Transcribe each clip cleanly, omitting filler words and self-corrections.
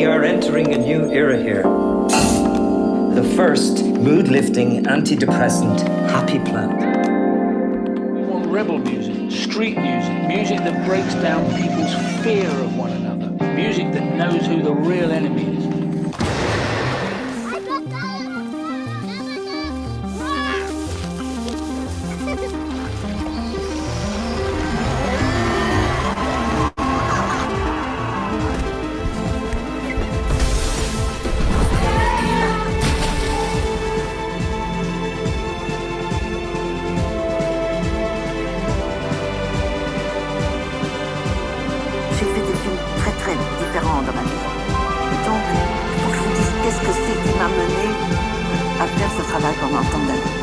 We are entering a new era here. The first mood-lifting, antidepressant, happy plant. We want rebel music, street music, music that breaks down people's fear of one another, music that knows who the real enemy is. J'ai fait des films très très différents dans ma vie. Donc, pour que je vous dise qu'est-ce que c'est qui m'a mené à faire ce travail pendant tant d'années.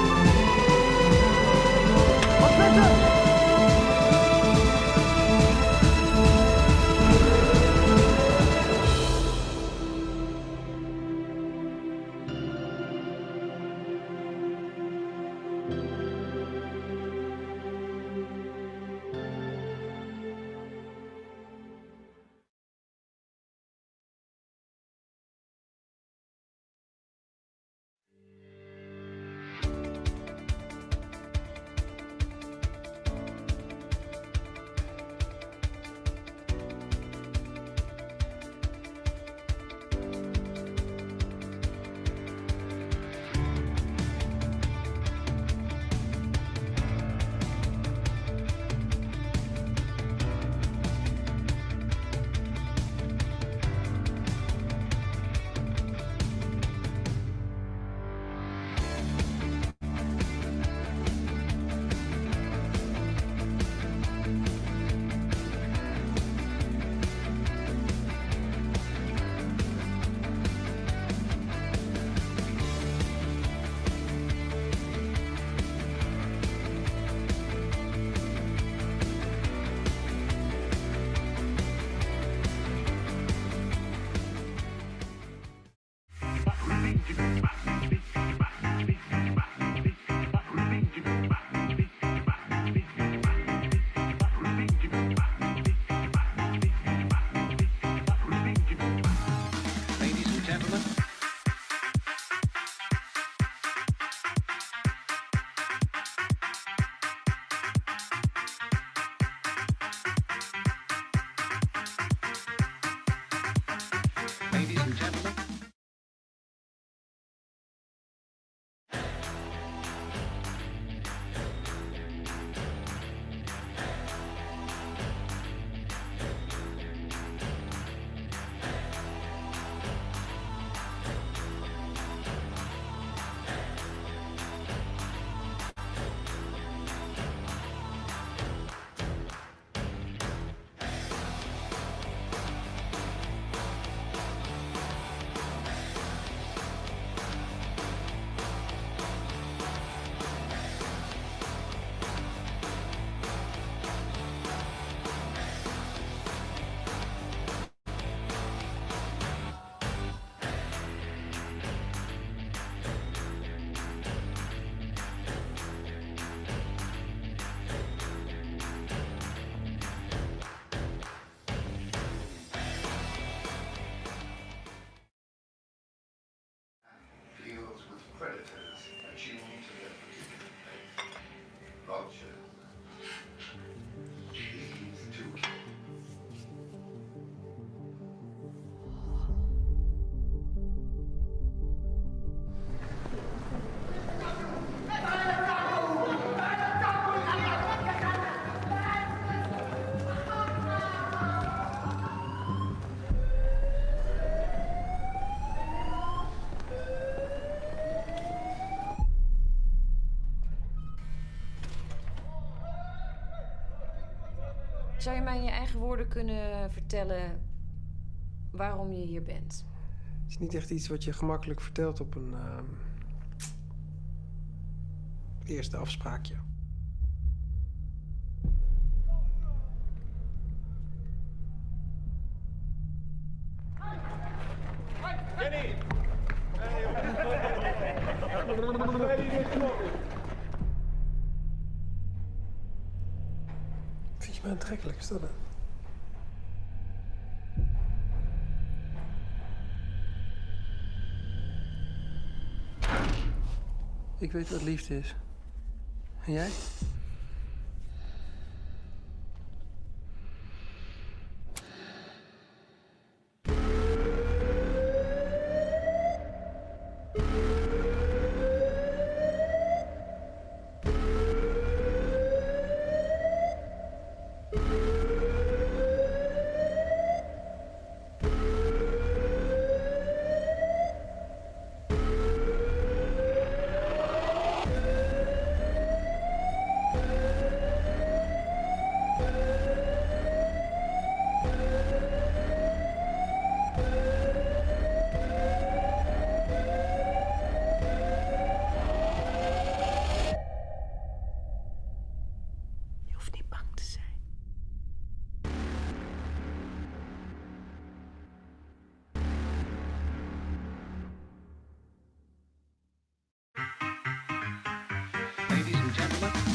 Zou je mij in je eigen woorden kunnen vertellen waarom je hier bent? Het is niet echt iets wat je gemakkelijk vertelt op een eerste afspraakje. Vind je me aantrekkelijk, is dat het? Ik weet wat liefde is. En jij? Je hoeft niet bang te zijn. Ladies and gentlemen.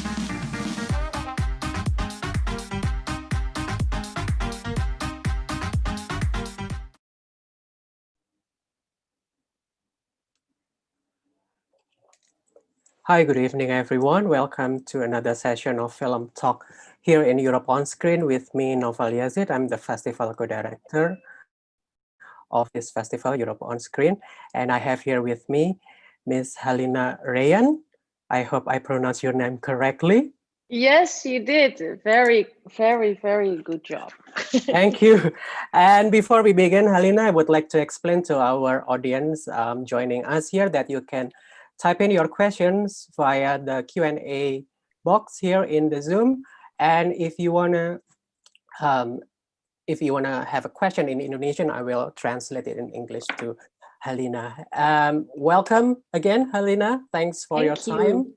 Hi, good evening, everyone. Welcome to another session of Film Talk here in Europe on Screen with me, Noval Yazid. I'm the festival co-director of this festival, Europe on Screen. And I have here with me Miss Halina Reijn. I hope I pronounced your name correctly. Yes, you did. Very, very, very good job. Thank you. And before we begin, Halina, I would like to explain to our audience joining us here that you can type in your questions via the Q&A box here in the Zoom. And if you wanna have a question in Indonesian, I will translate it in English to Halina. Welcome again, Halina. Thanks for your time.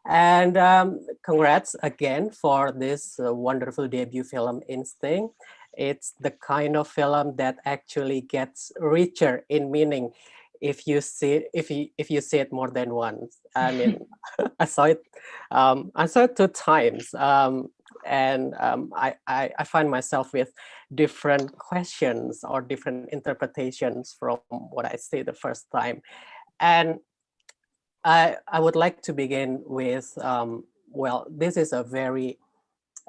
And congrats again for this wonderful debut film, Instinct. It's the kind of film that actually gets richer in meaning if you see it more than once. I mean, I saw it 2 times, and I find myself with different questions or different interpretations from what I see the first time. And I would like to begin with, well, this is a very,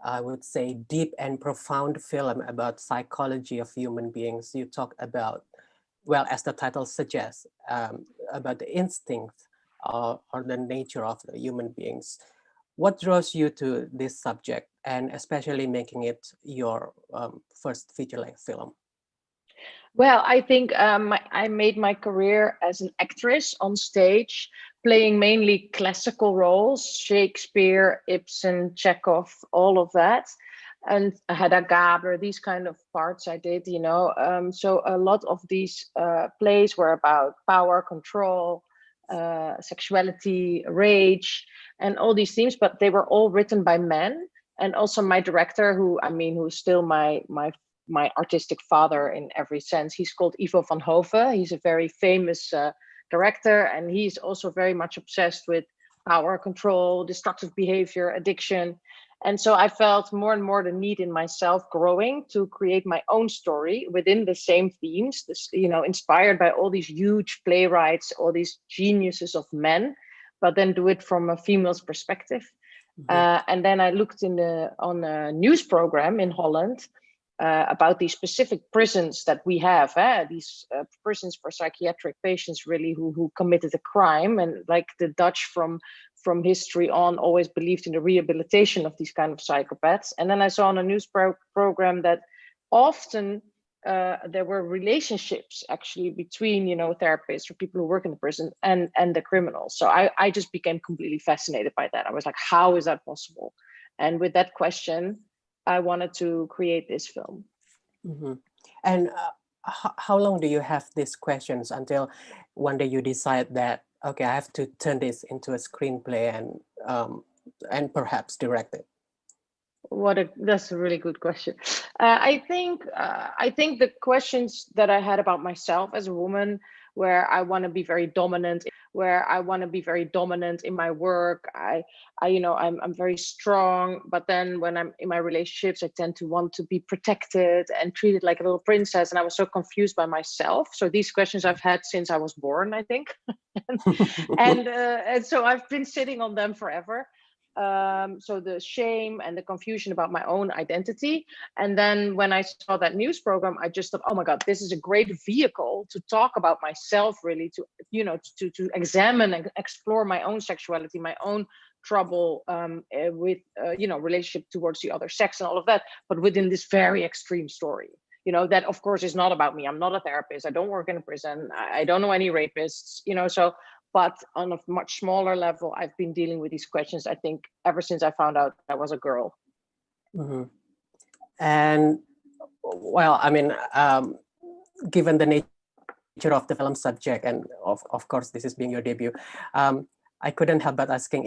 I would say, deep and profound film about psychology of human beings. You talk about, well, as the title suggests, about the instinct or the nature of the human beings. What draws you to this subject, and especially making it your first feature-length film? Well, I think I made my career as an actress on stage, playing mainly classical roles, Shakespeare, Ibsen, Chekhov, all of that. And Hedda Gabler, these kind of parts I did, you know. So a lot of these plays were about power, control, sexuality, rage, and all these themes, but they were all written by men. And also my director, who's still my artistic father in every sense. He's called Ivo van Hove. He's a very famous director, and he's also very much obsessed with power, control, destructive behavior, addiction. And so I felt more and more the need in myself growing to create my own story within the same themes, this, you know, inspired by all these huge playwrights, all these geniuses of men, but then do it from a female's perspective. And then I looked on a news program in Holland about these specific prisons that we have, these prisons for psychiatric patients really who committed a crime. And like the Dutch from history on always believed in the rehabilitation of these kind of psychopaths. And then I saw on a news program that often there were relationships actually between, you know, therapists or people who work in the prison and the criminals. So I just became completely fascinated by that. I was like, how is that possible? And with that question, I wanted to create this film. Mm-hmm. And how long do you have these questions until one day you decide that, okay, I have to turn this into a screenplay and perhaps direct it? That's a really good question. I think the questions that I had about myself as a woman, where I want to be very dominant, where I want to be very dominant in my work. I'm very strong, but then when I'm in my relationships, I tend to want to be protected and treated like a little princess. And I was so confused by myself. So these questions I've had since I was born, I think. and so I've been sitting on them forever. So the shame and the confusion about my own identity. And then when I saw that news program, I just thought, oh my God, this is a great vehicle to talk about myself, really, to examine and explore my own sexuality, my own trouble with relationship towards the other sex and all of that, but within this very extreme story. That of course is not about me. I'm not a therapist. I don't work in a prison. I don't know any rapists, but on a much smaller level, I've been dealing with these questions, I think, ever since I found out I was a girl. Mm-hmm. And well, I mean, given the nature of the film subject, and of course, this is being your debut, I couldn't help but asking,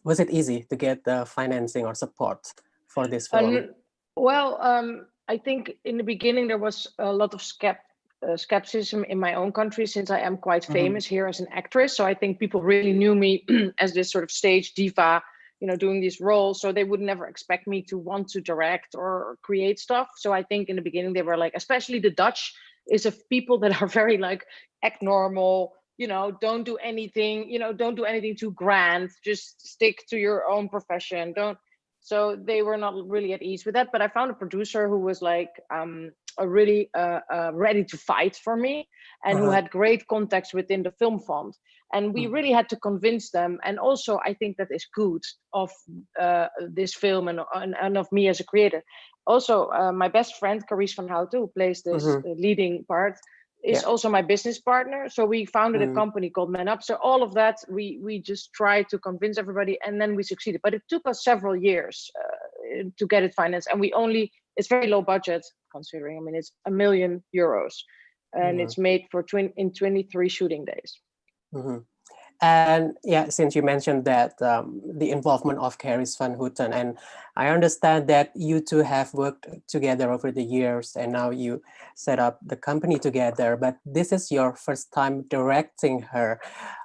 was it easy to get the financing or support for this film? I think in the beginning, there was a lot of skepticism in my own country, since I am quite famous here as an actress. So I think people really knew me as this sort of stage diva, doing these roles. So they would never expect me to want to direct or create stuff. So I think in the beginning they were like, especially the Dutch, is of people that are very like, act normal, don't do anything, don't do anything too grand, just stick to your own profession. So they were not really at ease with that. But I found a producer who was like really ready to fight for me, and who had great contacts within the film fund. And we really had to convince them. And also, I think that is good of this film and of me as a creator. Also, my best friend, Carice van Houten, who plays this leading part, is also my business partner. So we founded a company called Man Up. So all of that, we just tried to convince everybody, and then we succeeded. But it took us several years to get it financed. And it's very low budget considering, it's €1 million, and it's made in 23 shooting days. And yeah, since you mentioned that the involvement of Carice van Houten, and I understand that you two have worked together over the years, and now you set up the company together, but this is your first time directing her.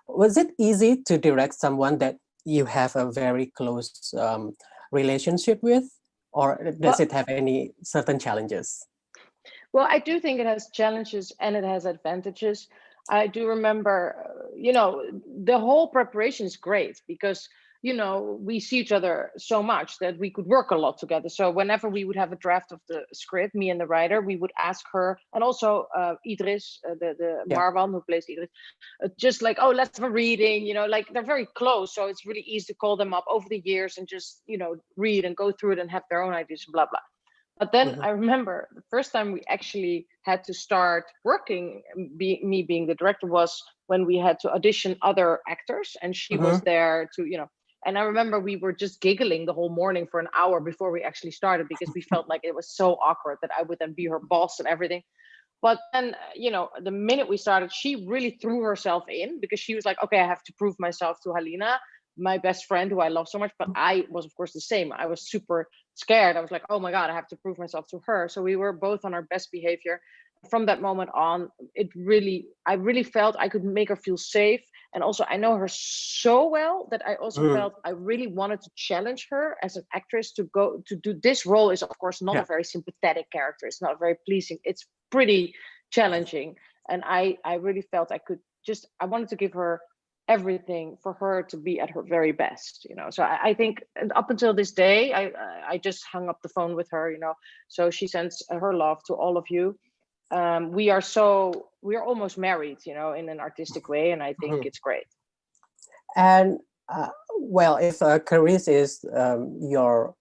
Was it easy to direct someone that you have a very close relationship with, or does it have any certain challenges? Well, I do think it has challenges and it has advantages. I do remember, the whole preparation is great because, we see each other so much that we could work a lot together. So whenever we would have a draft of the script, me and the writer, we would ask her, and also Idris, Marwan, who plays Idris, just like, oh, let's have a reading, like they're very close. So it's really easy to call them up over the years and just, read and go through it and have their own ideas, blah, blah. But then I remember the first time we actually had to start working, me being the director, was when we had to audition other actors, and she was there to, and I remember we were just giggling the whole morning for an hour before we actually started, because we felt like it was so awkward that I would then be her boss and everything. But then, the minute we started, she really threw herself in, because she was like, okay, I have to prove myself to Halina, my best friend, who I love so much. But I was, of course, the same. I was super scared. I was like, oh my God, I have to prove myself to her. So we were both on our best behavior. From that moment on, I really felt I could make her feel safe. And also, I know her so well that I also felt I really wanted to challenge her as an actress to go to do this role. Is, of course, not a very sympathetic character. It's not very pleasing. It's pretty challenging. And I really felt I wanted to give her everything for her to be at her very best, So I think up until this day, I just hung up the phone with her, So she sends her love to all of you. We are almost married, in an artistic way, and I think it's great. And well, if Carice is your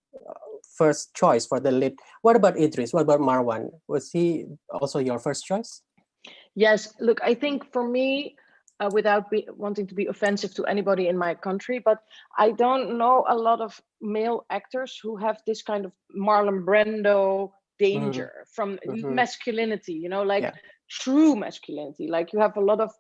first choice for the lead, what about Idris? What about Marwan? Was he also your first choice? Yes, look, I think for me, without wanting to be offensive to anybody in my country, but I don't know a lot of male actors who have this kind of Marlon Brando danger from masculinity, true masculinity. Like, you have a lot of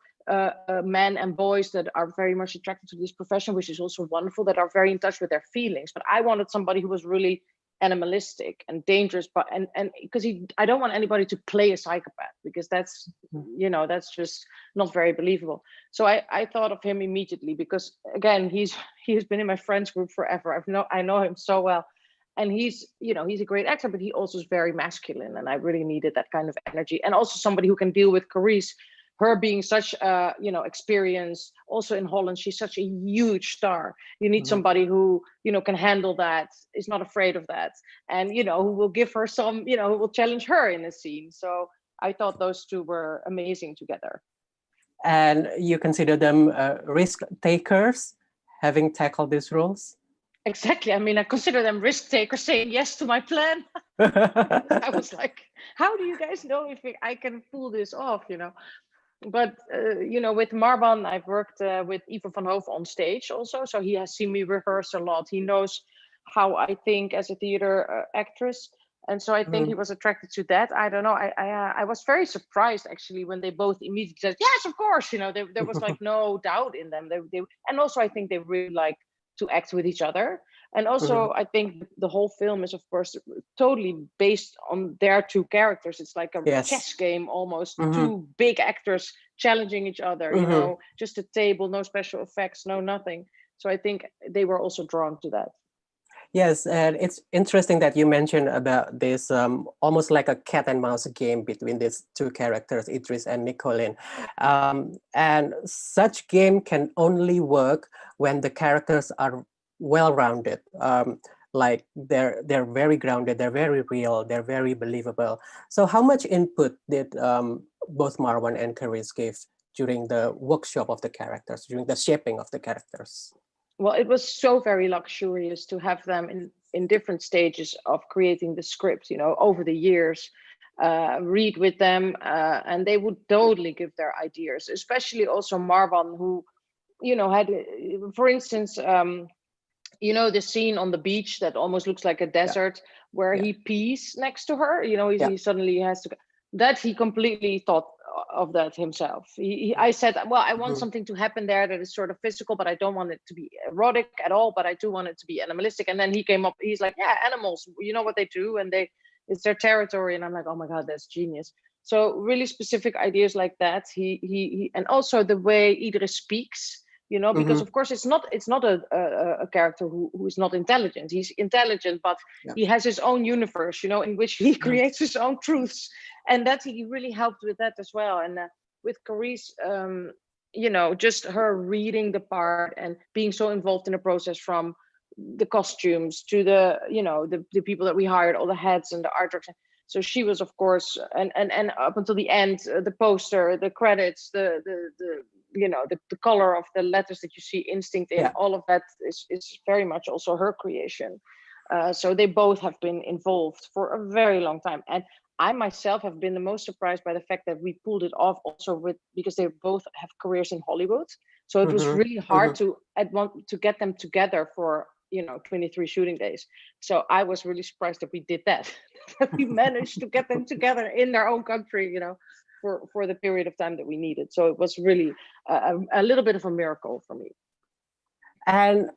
men and boys that are very much attracted to this profession, which is also wonderful, that are very in touch with their feelings. But I wanted somebody who was really animalistic and dangerous, but and because I don't want anybody to play a psychopath, because that's that's just not very believable. So I thought of him immediately, because again, he's been in my friends group forever. I know him so well, and he's a great actor, but he also is very masculine, and I really needed that kind of energy, and also somebody who can deal with Carice, her being such experience. Also in Holland, she's such a huge star. You need somebody who can handle that, is not afraid of that, and who will give her some, who will challenge her in a scene. So I thought those two were amazing together. And you consider them risk takers, having tackled these roles? Exactly. I mean, I consider them risk takers saying yes to my plan. I was like, how do you guys know if I can pull this off? But with Marwan, I've worked with Ivo van Hove on stage also, so he has seen me rehearse a lot. He knows how I think as a theater actress, and so I think he was attracted to that. I don't know. I was very surprised actually when they both immediately said yes, of course. There was like no doubt in them. They and also I think they really like to act with each other. And also, I think the whole film is, of course, totally based on their two characters. It's like a chess game almost. Two big actors challenging each other, just a table, no special effects, no nothing. So I think they were also drawn to that. Yes, and it's interesting that you mentioned about this almost like a cat and mouse game between these two characters, Idris and Nicolin. And such game can only work when the characters are well-rounded. Like they're very grounded, they're very real, they're very believable. So how much input did both Marwan and Carice give during the workshop of the characters, during the shaping of the characters? Well, it was so very luxurious to have them in different stages of creating the script, over the years, read with them, and they would totally give their ideas, especially also Marwan, who, had, for instance, the scene on the beach that almost looks like a desert where he pees next to her, he suddenly has to, that he completely thought of that himself. I said, well, I want something to happen there that is sort of physical, but I don't want it to be erotic at all, but I do want it to be animalistic. And then he came up, he's like, yeah, animals, you know what they do, and it's their territory. And I'm like, oh my God, that's genius. So really specific ideas like that. He and also the way Idris speaks, because of course it's not a character who is not intelligent. He's intelligent, but he has his own universe, in which he creates his own truths, and that he really helped with that as well. And with Carice, just her reading the part and being so involved in the process, from the costumes to the the people that we hired, all the heads and the art direction. So she was, of course, and up until the end, the poster, the credits, the color of the letters that you see instinct in, all of that is very much also her creation. So they both have been involved for a very long time. And I myself have been the most surprised by the fact that we pulled it off also because they both have careers in Hollywood. So it was really hard to get them together for 23 shooting days. So I was really surprised that we did that, that we managed to get them together in their own country, for the period of time that we needed. So it was really a little bit of a miracle for me. And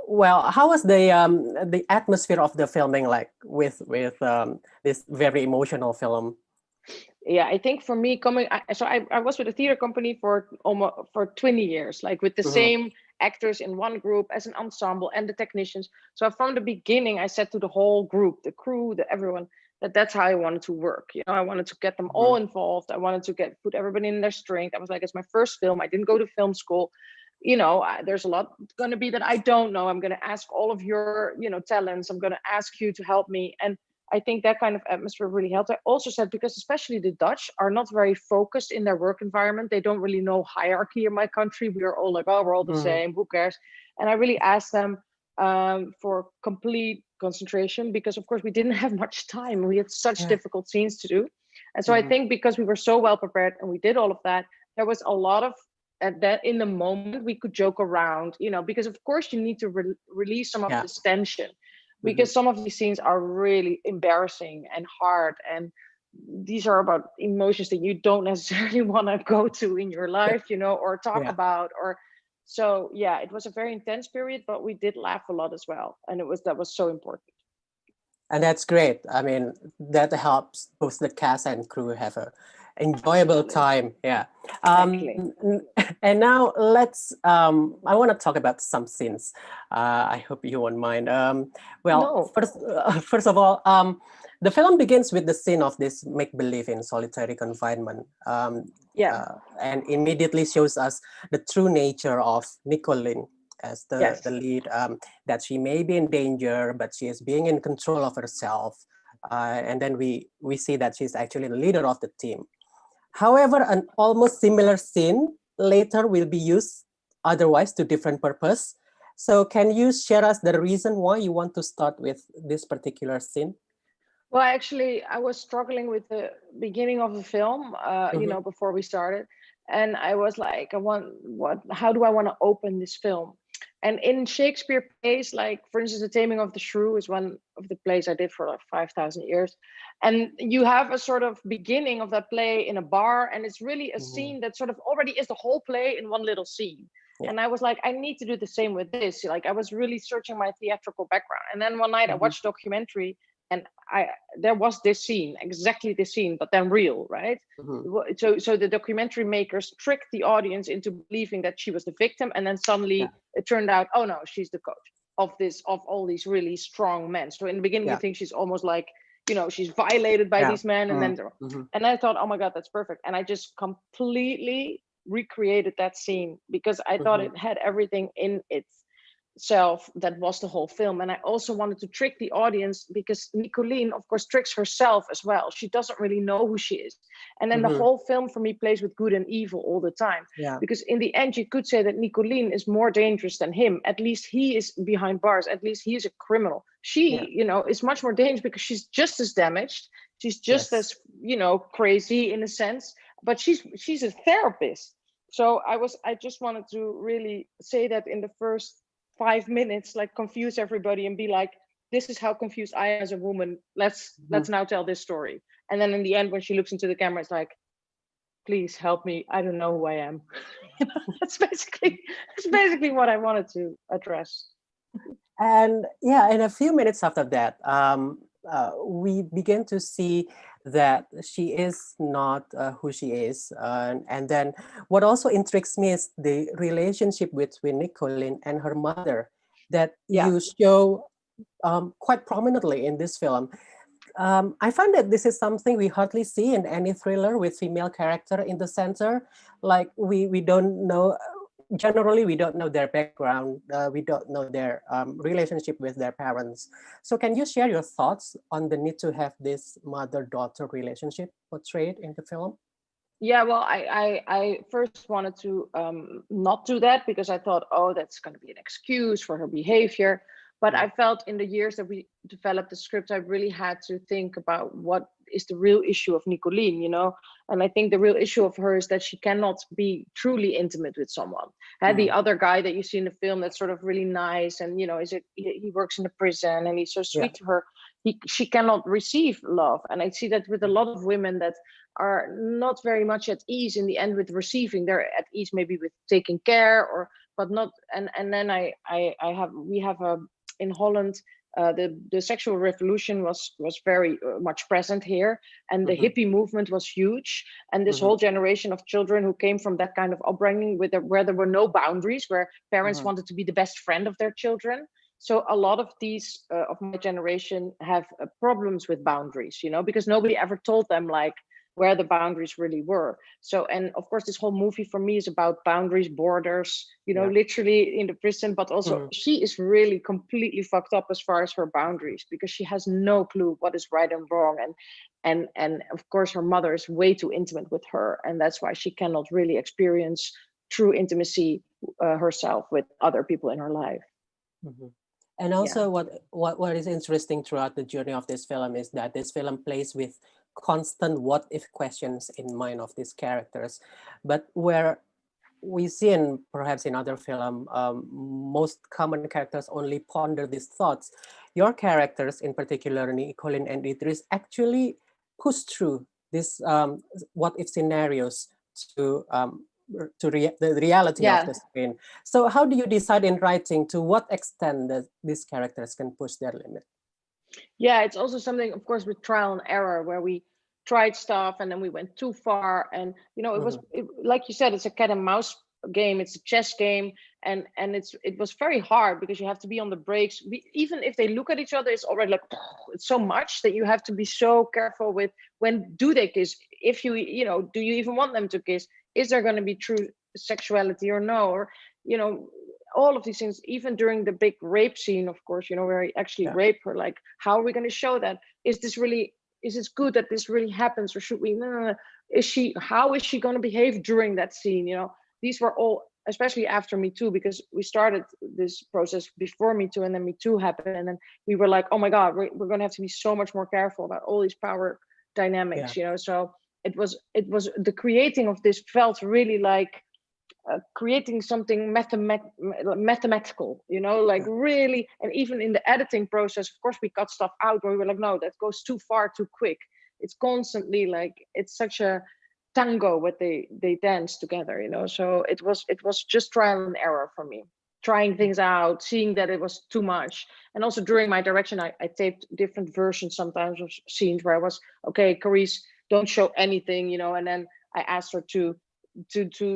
well, how was the atmosphere of the filming like with this very emotional film? Yeah, I think for me I was with a theater company for 20 years, like with the same actors in one group as an ensemble and the technicians. So from the beginning, I said to the whole group, the crew, everyone, that's how I wanted to work. I wanted to get them all involved. I wanted to put everybody in their strength. I was like, it's my first film. I didn't go to film school. There's a lot going to be that I don't know. I'm going to ask all of your, talents. I'm going to ask you to help me. And I think that kind of atmosphere really helped. I also said, because especially the Dutch are not very focused in their work environment. They don't really know hierarchy in my country. We are all like, oh, we're all the same. Who cares? And I really asked them for complete concentration, because of course we didn't have much time. We had such difficult scenes to do. And so I think because we were so well prepared and we did all of that, there was a lot of that in the moment we could joke around, because of course you need to release some of this tension, because some of these scenes are really embarrassing and hard, and these are about emotions that you don't necessarily want to go to in your life, or talk about, or so. Yeah, it was a very intense period, but we did laugh a lot as well, and that was so important. And that's great. I mean, that helps both the cast and crew have a enjoyable time. Yeah. Exactly. And now let's, I want to talk about some scenes. I hope you won't mind. No. First of all, the film begins with the scene of this make-believe in solitary confinement. And immediately shows us the true nature of Nicolene as the lead, that she may be in danger, but she is being in control of herself. And then we see that she's actually the leader of the team. However, an almost similar scene later will be used otherwise to different purpose. So can you share us the reason why you want to start with this particular scene? Well, actually, I was struggling with the beginning of the film, before we started. And I was like, how do I want to open this film? And in Shakespeare plays, like, for instance, The Taming of the Shrew is one of the plays I did for like 5,000 years. And you have a sort of beginning of that play in a bar, and it's really a scene that sort of already is the whole play in one little scene. Yeah. And I was like, I need to do the same with this. Like, I was really searching my theatrical background. And then one night I watched a documentary, and there was this scene, exactly this scene, but then real, right? So the documentary makers tricked the audience into believing that she was the victim, and then suddenly it turned out, oh no, she's the coach of all these really strong men. So in the beginning, you think she's almost like, she's violated by these men, and then and I thought, oh my God, that's perfect. And I just completely recreated that scene because I thought it had everything in itself that was the whole film. And I also wanted to trick the audience because Nicolene, of course, tricks herself as well. She doesn't really know who she is. And then the whole film for me plays with good and evil all the time. Because in the end, you could say that Nicolene is more dangerous than him. At least he is behind bars. At least he is a criminal. She, is much more dangerous because she's just as damaged. She's just as, crazy in a sense, but she's a therapist. So I just wanted to really say that in the first 5 minutes, like, confuse everybody and be like, this is how confused I am as a woman. Let's now tell this story. And then in the end, when she looks into the camera, it's like, please help me. I don't know who I am. That's basically what I wanted to address. And in a few minutes after that, we begin to see that she is not who she is. And then what also intrigues me is the relationship between Nicolene and her mother that you show quite prominently in this film. I find that this is something we hardly see in any thriller with female character in the center. Like, we don't know, generally we don't know their background, we don't know their relationship with their parents. So can you share your thoughts on the need to have this mother-daughter relationship portrayed in the film? Yeah, well, I first wanted to not do that because I thought, oh, that's going to be an excuse for her behavior. But I felt in the years that we developed the script, I really had to think about what is the real issue of Nicolene, And I think the real issue of her is that she cannot be truly intimate with someone. The other guy that you see in the film that's sort of really nice and, he works in the prison and he's so sweet to her. She cannot receive love. And I see that with a lot of women that are not very much at ease in the end with receiving. They're at ease maybe with taking care but not. And then we have in Holland, the sexual revolution was very much present here, and the hippie movement was huge. And this whole generation of children who came from that kind of upbringing where there were no boundaries, where parents wanted to be the best friend of their children. So a lot of these of my generation have problems with boundaries, because nobody ever told them like where the boundaries really were. So, and of course, this whole movie for me is about boundaries, borders, literally in the prison, but also she is really completely fucked up as far as her boundaries, because she has no clue what is right and wrong. And of course, her mother is way too intimate with her. And that's why she cannot really experience true intimacy herself with other people in her life. And also what is interesting throughout the journey of this film is that this film plays with constant what if questions in mind of these characters, but where we see in perhaps in other film, most common characters only ponder these thoughts. Your characters, in particular Nicolene and Idris, actually push through this what if scenarios to the reality of the screen. So how do you decide in writing to what extent that these characters can push their limit? Yeah, it's also something, of course, with trial and error, where we tried stuff and then we went too far. And like you said, it's a cat and mouse game. It's a chess game, and it was very hard because you have to be on the brakes. Even if they look at each other, it's already like it's so much that you have to be so careful with when do they kiss. If do you even want them to kiss? Is there going to be true sexuality or no? Or all of these things, even during the big rape scene, of course, where he actually raped her. Like, how are we going to show that? Is it good that this really happens, or should we? No. How is she going to behave during that scene? These were all, especially after Me Too, because we started this process before Me Too, and then Me Too happened, and then we were like, oh my God, we're going to have to be so much more careful about all these power dynamics. So it was the creating of this felt really like creating something mathematical, really. And even in the editing process, of course, we cut stuff out where we were like, no, that goes too far, too quick. It's constantly like, it's such a tango what they dance together, so it was just trial and error for me, trying things out, seeing that it was too much. And also during my direction, I taped different versions sometimes of scenes where I was, okay, Carice, don't show anything, and then I asked her to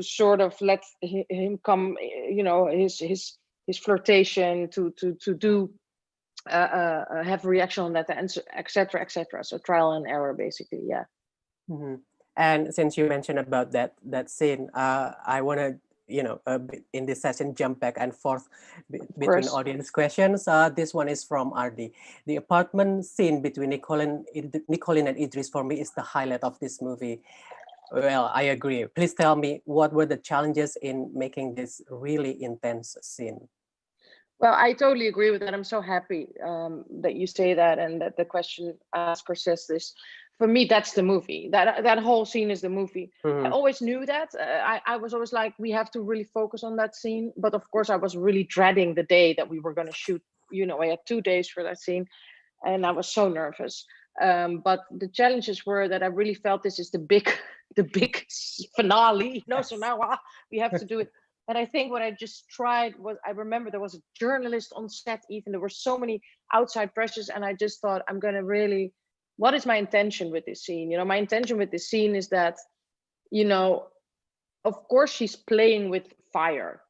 sort of let him come, his flirtation, to do have a reaction on that, and etc. So trial and error, basically. Yeah. And since you mentioned about that scene, I want to in this session jump back and forth between audience questions. This one is from RD. The apartment scene between Nicolin and Idris for me is the highlight of this movie. Well, I agree. Please tell me, what were the challenges in making this really intense scene? Well, I totally agree with that. I'm so happy that you say that, and that the question asker says this. For me, that's the movie. That whole scene is the movie. I always knew that. I was always like, we have to really focus on that scene. But of course, I was really dreading the day that we were going to shoot. I had 2 days for that scene, and I was so nervous. But the challenges were that I really felt this is the big finale. So now we have to do it. And I think what I just tried was, I remember there was a journalist on set, even there were so many outside pressures, and I just thought, I'm going to really, what is my intention with this scene? My intention with this scene is that, of course she's playing with fire,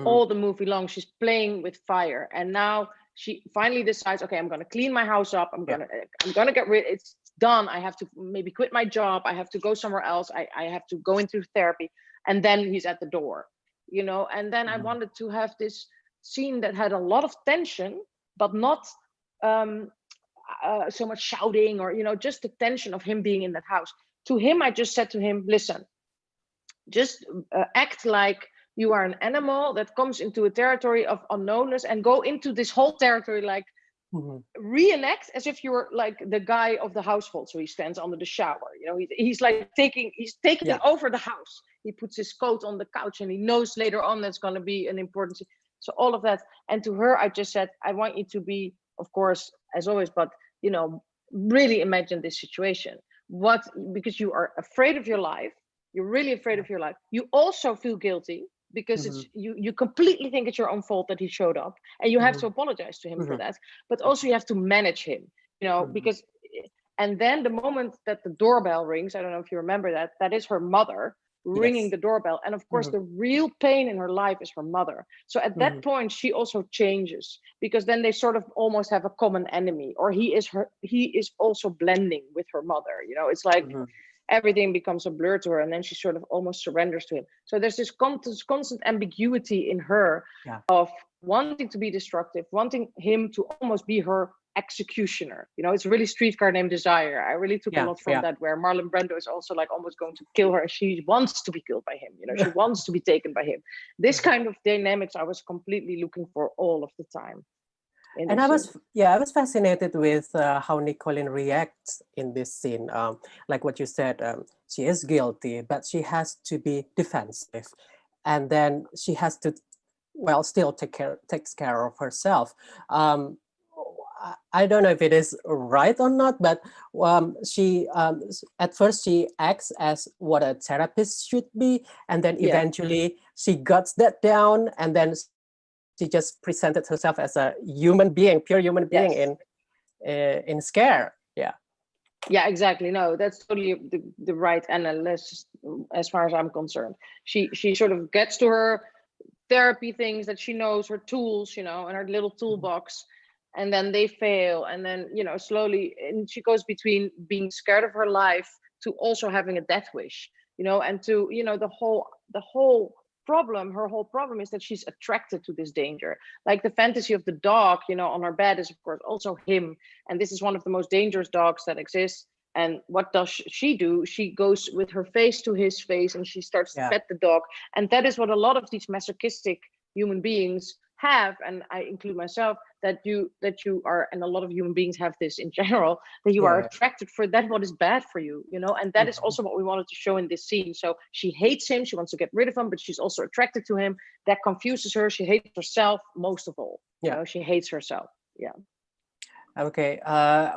all the movie long, she's playing with fire. And now she finally decides, okay, I'm going to clean my house up. I'm going to get rid, it's done. I have to maybe quit my job. I have to go somewhere else. I have to go into therapy. And then he's at the door, and then I wanted to have this scene that had a lot of tension, but not so much shouting or, just the tension of him being in that house. To him, I just said to him, listen, just act like you are an animal that comes into a territory of unknownness, and go into this whole territory, like reenact as if you were like the guy of the household. So he stands under the shower, he's taking over the house. He puts his coat on the couch, and he knows later on that's going to be an important. So all of that. And to her, I just said, I want you to be, of course, as always, but really imagine this situation. Because you are afraid of your life. You're really afraid of your life. You also feel guilty because it's you completely think it's your own fault that he showed up, and you have to apologize to him for that. But also you have to manage him, because, and then the moment that the doorbell rings, I don't know if you remember that is her mother ringing the doorbell. And of course, the real pain in her life is her mother. So at that point, she also changes, because then they sort of almost have a common enemy, or he is also blending with her mother. It's like everything becomes a blur to her, and then she sort of almost surrenders to him. So there's this constant ambiguity in her of wanting to be destructive, wanting him to almost be her executioner. It's really Streetcar Named Desire. I really took a lot from that, where Marlon Brando is also like almost going to kill her. She wants to be killed by him. She wants to be taken by him. This kind of dynamics I was completely looking for all of the time. And I was fascinated with how Nicolin reacts in this scene. Like what you said, she is guilty, but she has to be defensive, and then she has to, still takes care of herself. I don't know if it is right or not, but she at first she acts as what a therapist should be, and then eventually she guts that down, and then she just presented herself as a human being, pure human being in Scare. Yeah. Yeah, exactly. No, that's totally the right analysis as far as I'm concerned. She sort of gets to her therapy things that she knows, her tools, and her little toolbox, and then they fail, and then slowly, and she goes between being scared of her life to also having a death wish, and to the whole problem, her whole problem is that she's attracted to this danger. Like the fantasy of the dog, on her bed is of course also him, and this is one of the most dangerous dogs that exists. And what does she do? She goes with her face to his face and she starts to pet the dog. And that is what a lot of these masochistic human beings have, and I include myself, that you are, and a lot of human beings have this in general, that you are attracted for that what is bad for you, and that is also what we wanted to show in this scene. So she hates him, she wants to get rid of him, but she's also attracted to him. That confuses her. She hates herself most of all. She hates herself. Okay,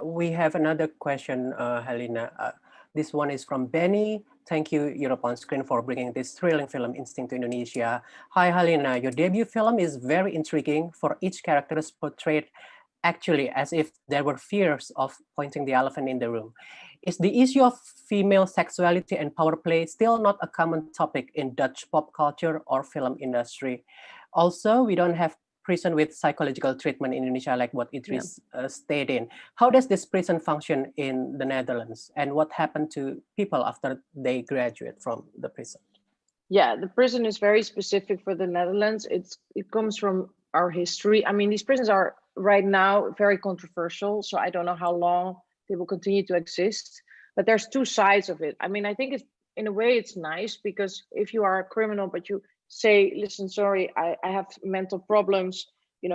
we have another question, Halina. This one is from Benny. Thank you, Europe on Screen, for bringing this thrilling film Instinct to Indonesia. Hi, Halina. Your debut film is very intriguing, for each character is portrayed actually as if there were fears of pointing the elephant in the room. Is the issue of female sexuality and power play still not a common topic in Dutch pop culture or film industry? Also, we don't have prison with psychological treatment in Indonesia, like what Idris stayed in. How does this prison function in the Netherlands, and what happened to people after they graduate from the prison? Yeah, the prison is very specific for the Netherlands. It comes from our history. I mean, these prisons are right now very controversial, so I don't know how long they will continue to exist. But there's two sides of it. I mean, I think in a way it's nice, because if you are a criminal but you say, listen, sorry, I have mental problems,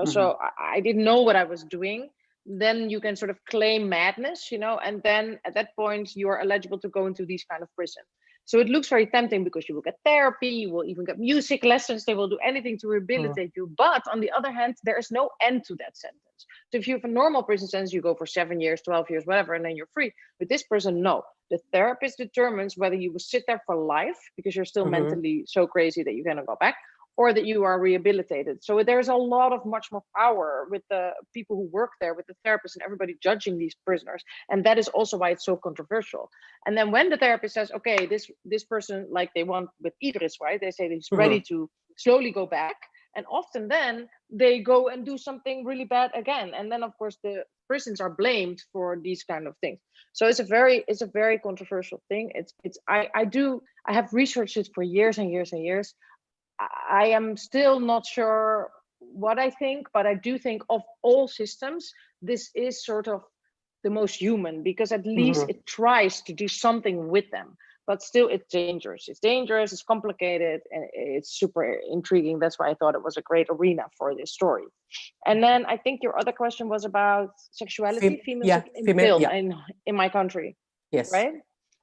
so I didn't know what I was doing, then you can sort of claim madness, and then at that point you are eligible to go into these kind of prison. So it looks very tempting, because you will get therapy, you will even get music lessons, they will do anything to rehabilitate you. But on the other hand, there is no end to that sentence. So if you have a normal prison sentence, you go for 7 years, 12 years, whatever, and then you're free. With this person, no. The therapist determines whether you will sit there for life, because you're still mentally so crazy that you cannot go back, or that you are rehabilitated. So there's a lot of much more power with the people who work there, with the therapists and everybody judging these prisoners. And that is also why it's so controversial. And then when the therapist says, okay, this person, like they want with Idris, right? They say he's ready to slowly go back. And often then they go and do something really bad again. And then of course the prisons are blamed for these kind of things. So it's a very controversial thing. I have researched it for years and years and years. I am still not sure what I think, but I do think of all systems, this is sort of the most human, because at least it tries to do something with them. But still, it's dangerous. It's dangerous, it's complicated, and it's super intriguing. That's why I thought it was a great arena for this story. And then I think your other question was about sexuality, female in my country. Yes. Right?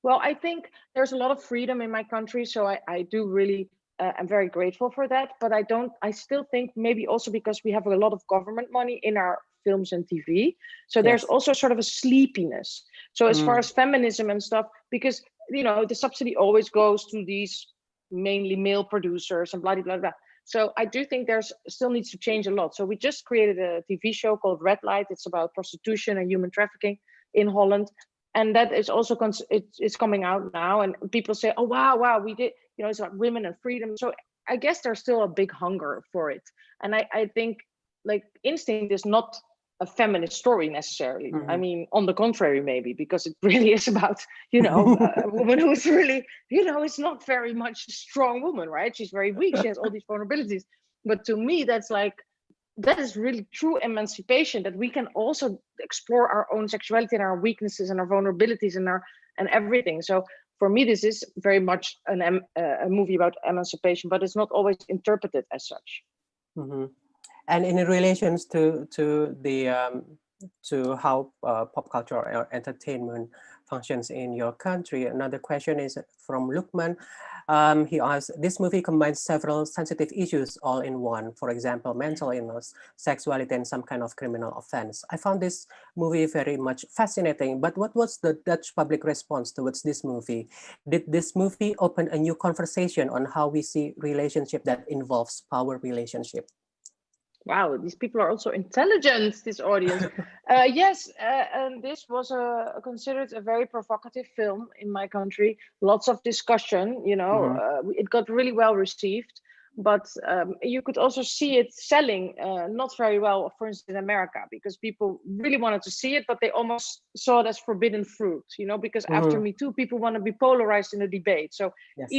Well, I think there's a lot of freedom in my country, so I do really, I'm very grateful for that. But I still think maybe also because we have a lot of government money in our films and TV. So there's also sort of a sleepiness. So as far as feminism and stuff, because the subsidy always goes to these mainly male producers and blah, blah, blah. So I do think there's still needs to change a lot. So we just created a TV show called Red Light. It's about prostitution and human trafficking in Holland. And that is also, it's coming out now. And people say, oh, wow, we did, it's about women and freedom. So I guess there's still a big hunger for it. And I think like Instinct is not a feminist story necessarily. I mean, on the contrary, maybe, because it really is about, a woman who's really, is not very much a strong woman, right? She's very weak. She has all these vulnerabilities. But to me, that is really true emancipation, that we can also explore our own sexuality and our weaknesses and our vulnerabilities and everything. So for me, this is very much a movie about emancipation, but it's not always interpreted as such. And in relations to how pop culture or entertainment functions in your country, another question is from Lukman. He asks, this movie combines several sensitive issues all in one. For example, mental illness, sexuality, and some kind of criminal offense. I found this movie very much fascinating, but what was the Dutch public response towards this movie? Did this movie open a new conversation on how we see relationship that involves power relationship? Wow, these people are also intelligent, this audience. Yes, and this was considered a very provocative film in my country. Lots of discussion, it got really well received. But you could also see it selling not very well, for instance, in America, because people really wanted to see it, but they almost saw it as forbidden fruit, because after Me Too, people want to be polarized in a debate. So Yes.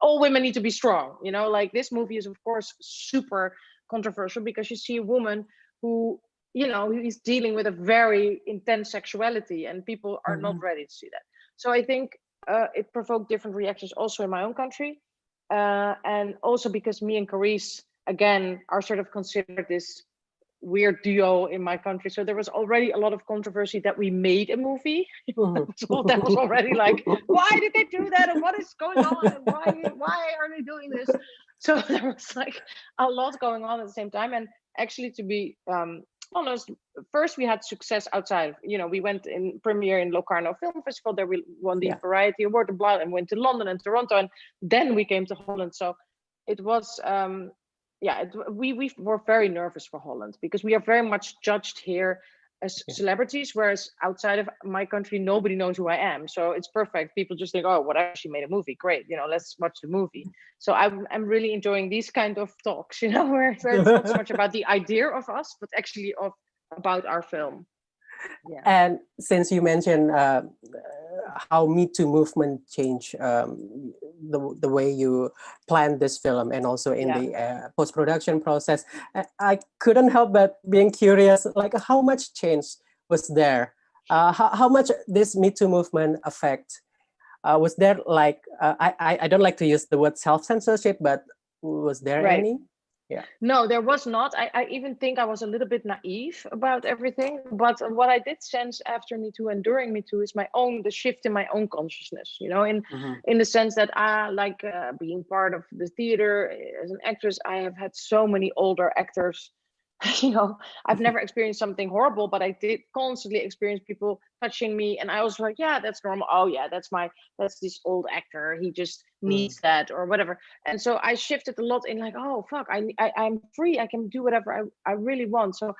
all women need to be strong, like this movie is, of course, super controversial because you see a woman who is dealing with a very intense sexuality, and people are not ready to see that. So I think it provoked different reactions also in my own country, and also because me and Carice again are sort of considered this weird duo in my country, so there was already a lot of controversy that we made a movie. So that was already like, why did they do that, and what is going on, and why are they doing this? So there was like a lot going on at the same time. And actually, to be honest, first we had success outside. We went in premiere in Locarno Film Festival. There we won the Variety Award, and went to London and Toronto, and then we came to Holland. So it was we were very nervous for Holland because we are very much judged here as celebrities, whereas outside of my country nobody knows who I am. So it's perfect. People just think, oh, whatever, she made a movie, great, let's watch the movie. So I'm really enjoying these kind of talks, where it's not so much about the idea of us, but actually about our film. Yeah. And since you mentioned how Me Too movement changed the way you planned this film, and also in the post-production process, I couldn't help but being curious, like how much change was there? How much this Me Too movement affect? Was there like, I don't like to use the word self-censorship, but was there any? Yeah. No, there was not. I even think I was a little bit naive about everything. But what I did sense after Me Too and during Me Too is the shift in my own consciousness, in the sense that being part of the theater as an actress, I have had so many older actors. I've never experienced something horrible, but I did constantly experience people touching me, and I was like, yeah, that's normal. Oh yeah, that's this old actor, he just needs that or whatever. And so I shifted a lot in like, oh fuck, I'm free, I can do whatever I really want. So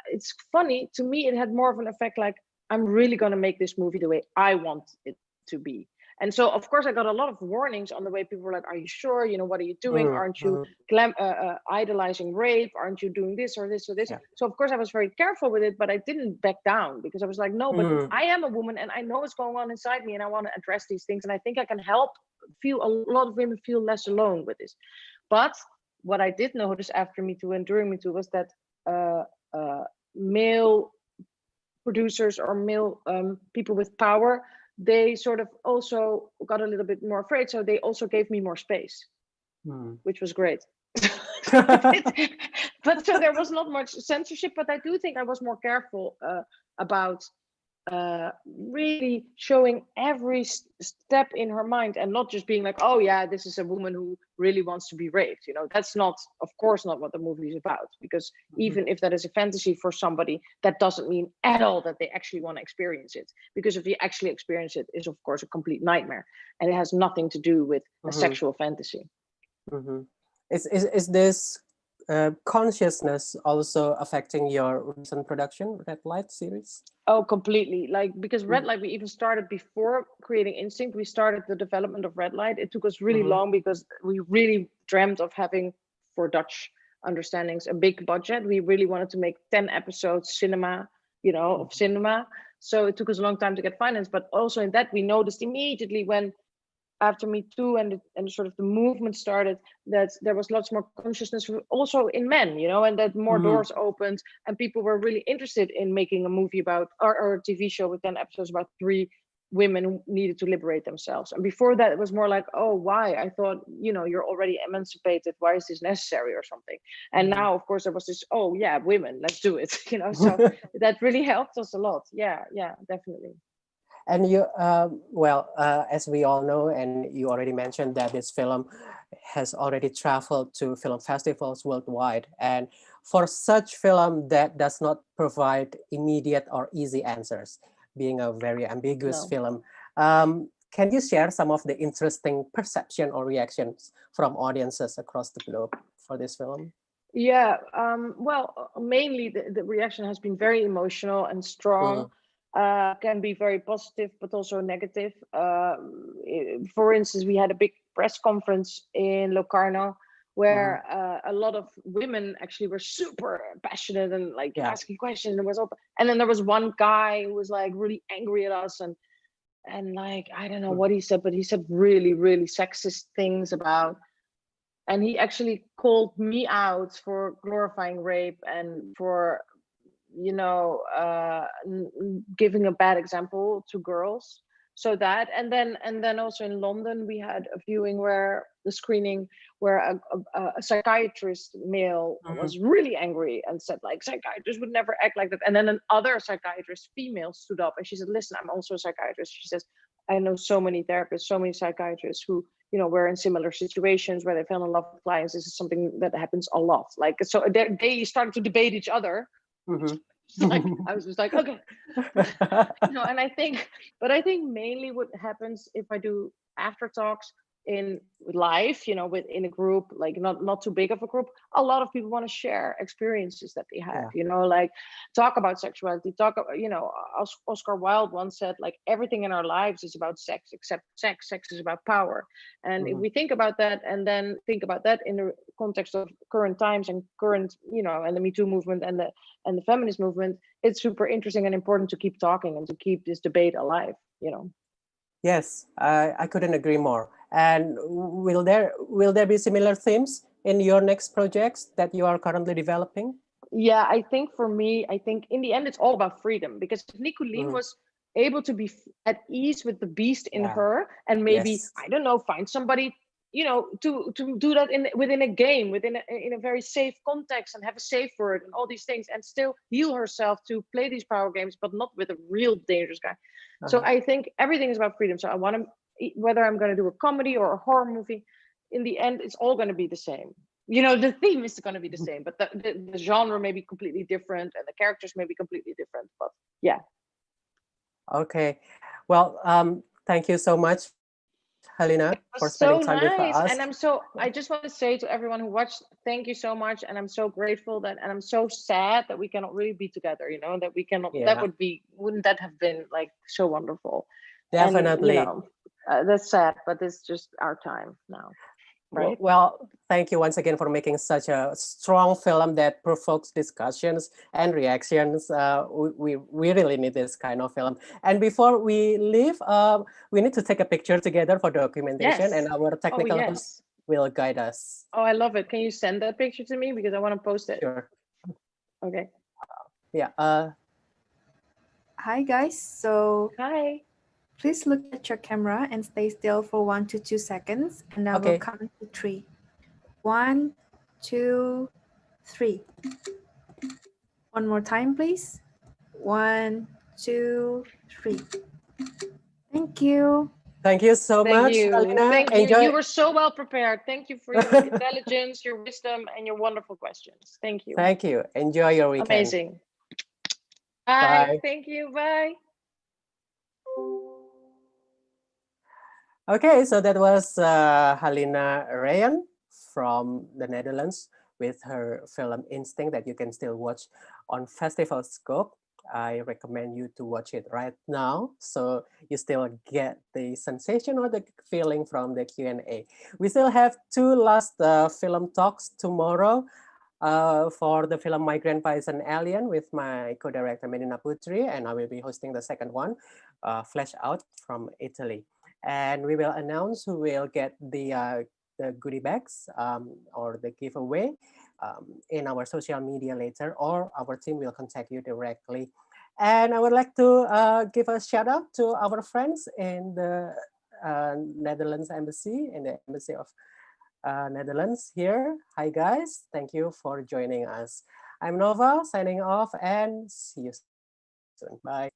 it's funny to me, it had more of an effect like, I'm really going to make this movie the way I want it to be. And so, of course, I got a lot of warnings on the way. People were like, are you sure? What are you doing? Aren't you idolizing rape? Aren't you doing this or this or this? Yeah. So, of course, I was very careful with it, but I didn't back down because I was like, no, but I am a woman and I know what's going on inside me and I want to address these things. And I think I can help a lot of women feel less alone with this. But what I did notice after Me Too and during Me Too was that male producers or male people with power, they sort of also got a little bit more afraid. So they also gave me more space, which was great. But so there was not much censorship, but I do think I was more careful about really showing every step in her mind and not just being like, oh yeah, this is a woman who really wants to be raped. That's not, of course, not what the movie is about, because even if that is a fantasy for somebody, that doesn't mean at all that they actually want to experience it, because if you actually experience it, is of course a complete nightmare, and it has nothing to do with a sexual fantasy. Is this consciousness also affecting your recent production, Red Light series? Oh, completely. Because Red Light, we even started before creating Instinct. We started the development of Red Light. It took us really long because we really dreamt of having, for Dutch understandings, a big budget. We really wanted to make 10 episodes cinema, of cinema. So it took us a long time to get finance. But also in that, we noticed immediately when after Me Too and sort of the movement started, that there was lots more consciousness also in men, and that more doors opened and people were really interested in making a movie about, or a TV show with 10 episodes about 3 women who needed to liberate themselves. And before that, it was more like, oh, why? I thought, you're already emancipated. Why is this necessary or something? And now, of course, there was this, oh yeah, women, let's do it. So that really helped us a lot. Yeah, definitely. And you, as we all know, and you already mentioned that this film has already traveled to film festivals worldwide. And for such film that does not provide immediate or easy answers, being a very ambiguous film, can you share some of the interesting perception or reactions from audiences across the globe for this film? Yeah, well, mainly the reaction has been very emotional and strong. Can be very positive, but also negative. For instance, we had a big press conference in Locarno where a lot of women actually were super passionate and like asking questions. And and then there was one guy who was like really angry at us and like I don't know what he said, but he said really, really sexist things about. And he actually called me out for glorifying rape and for giving a bad example to girls. So that and then also in London we had a viewing where the screening where a psychiatrist male was really angry and said like psychiatrists would never act like that. And then another psychiatrist female stood up and she said, listen, I'm also a psychiatrist. She says, I know so many therapists, so many psychiatrists who were in similar situations where they fell in love with clients. This is something that happens a lot. Like, so they started to debate each other. Like, I was just like, okay. And I think mainly what happens if I do after talks in life, within a group, like not too big of a group, a lot of people want to share experiences that they have, like talk about sexuality, Oscar Wilde once said, like, everything in our lives is about sex except sex. Sex is about power. And if we think about that and then think about that in the context of current times and current, and the Me Too movement and the feminist movement, it's super interesting and important to keep talking and to keep this debate alive, Yes, I couldn't agree more. And will there be similar themes in your next projects that you are currently developing? Yeah, I think for me, in the end, it's all about freedom, because if Nicolene was able to be at ease with the beast in her and maybe, I don't know, find somebody, to do that within a game, in a very safe context and have a safe word and all these things and still heal herself to play these power games, but not with a real dangerous guy. So I think everything is about freedom. So I want to, whether I'm going to do a comedy or a horror movie, in the end, it's all going to be the same. The theme is going to be the same, but the genre may be completely different and the characters may be completely different. But yeah. Okay. Well, thank you so much, Halina, for spending time with us. And I just want to say to everyone who watched, thank you so much. And I'm so grateful and I'm so sad that we cannot really be together, that we cannot, wouldn't that have been like so wonderful? Definitely. And, that's sad, but it's just our time now. Right. Well, thank you once again for making such a strong film that provokes discussions and reactions. We really need this kind of film. And before we leave, we need to take a picture together for documentation, and our technical host will guide us. Oh, I love it. Can you send that picture to me? Because I want to post it. Sure. Okay. Yeah. Hi, guys. So hi. Please look at your camera and stay still for 1 to 2 seconds, and I will count to 3. 1, 2, 3. One more time, please. 1, 2, 3. Thank you. Thank you so much, Halina. Thank you. You were so well prepared. Thank you for your intelligence, your wisdom, and your wonderful questions. Thank you. Thank you. Enjoy your weekend. Amazing. Bye. Thank you. Bye. Okay, so that was Halina Reijn from the Netherlands with her film Instinct that you can still watch on Festival Scope. I recommend you to watch it right now so you still get the sensation or the feeling from the Q&A. We still have 2 last film talks tomorrow for the film My Grandpa is an Alien with my co-director Medina Putri, and I will be hosting the second one, Flesh Out from Italy. And we will announce who will get the goodie bags or the giveaway in our social media later, or our team will contact you directly. And I would like to give a shout out to our friends in the Netherlands Embassy, in the Embassy of Netherlands here. Hi guys, thank you for joining us. I'm Nova signing off and see you soon. Bye.